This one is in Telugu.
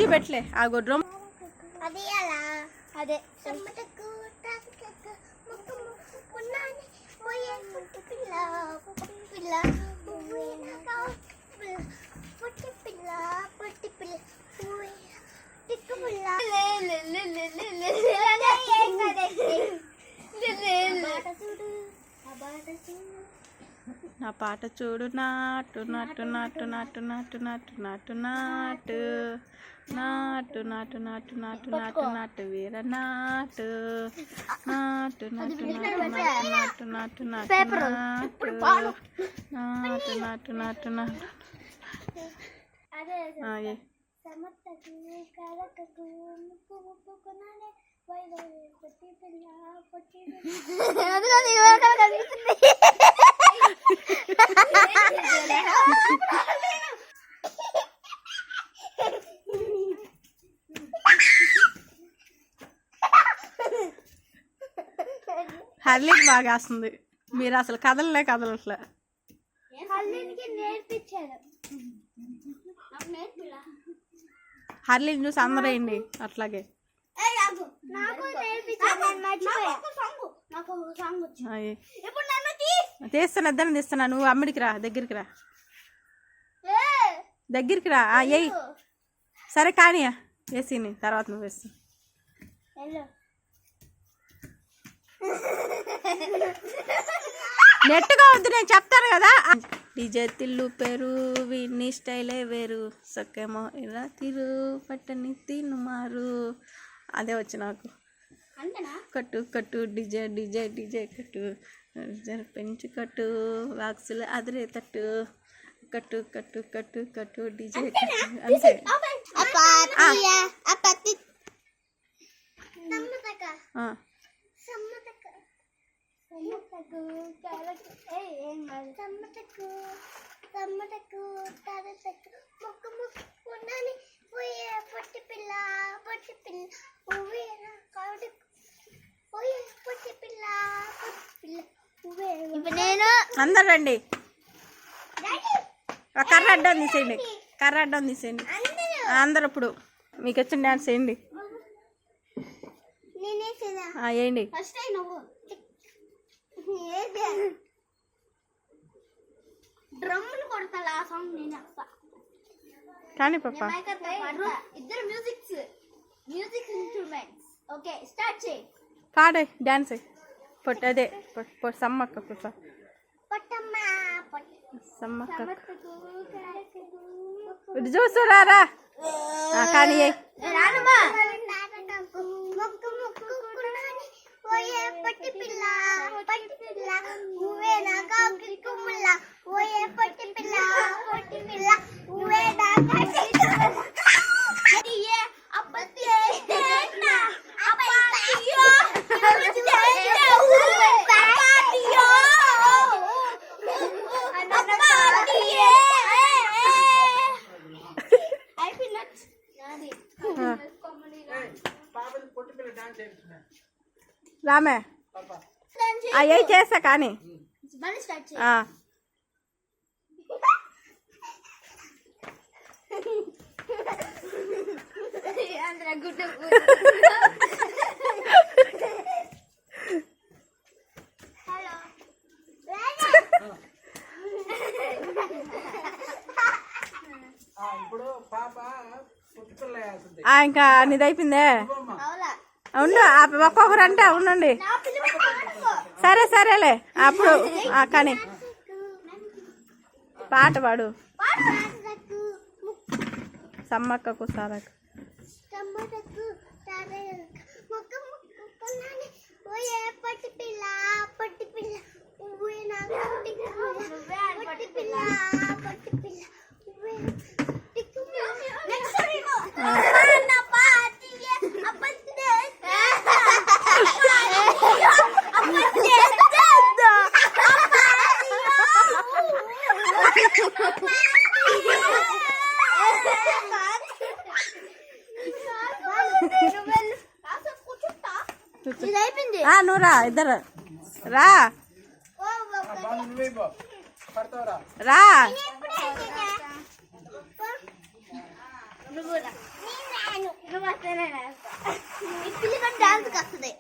నీళ్ళు పెట్టలే ఆ గుడ్రం అది అలా అదే నా పాట చూడు నాటు నాటు నాటు నాటు నాటు నాటు నాటు నాటు నాటు నాటు నాటు నాటు నాటు నాటు వీర నాటు నాటు నాటు నాటు నాటు నాటు నాటు నాటు నాటు నాటు నాటు హర్లీకి బాగా వస్తుంది. మీరు అసలు కదలట్లే. హర్లీని చూసి అందరూ వేయండి అట్లాగే. తీస్తున్నా ఇద్దరిని తీస్తున్నా. నువ్వు అమ్మిడికి రా, దగ్గరికి రా. ఏయ్ సరే కానీ వేసి తర్వాత నువ్వు వేస్తా. నెట్టుగా వద్దు, నేను చెప్తాను కదా. డీజే తిల్లు పేరు వీడిని స్టైలే వేరు సొక్కేమో ఇలా తిరు పట్టని తిను మారు. అదే వచ్చి నాకు. కట్టు కట్టు డీజే డీజే డీజే కట్టు పెంచు కట్టు వాక్సులు అదిరే తట్టు కట్టు కట్టు కట్టు కట్టు డీజే అంతే. అందరు రండి. కర్ర అడ్డం తీసేయండి. అందరు ఇప్పుడు మీకు వచ్చిన డాన్స్ వేయండి. వేయండి. కానీ పాప ఇద్దరు మ్యూజిక్ ఇన్స్ట్రుమెంట్స్. ఓకే స్టార్ట్ చేయి. పాడే డాన్స్ అదే సమ్మక్క ఇటు చూస్తురారా కానీ రామే అయ్యి చేస్తా కానీ ఇంకా నీది అయిపోయిందే. ఉండు ఒక్కొక్కరు అంటే ఉండండి. సరేలే అప్పుడు కానీ పాట పాడు. సమ్మక్కకు సారకు నువ్వు రా, ఇద్దరు రా రా. ఈ పిల్లి మన డాన్స్ వస్తుంది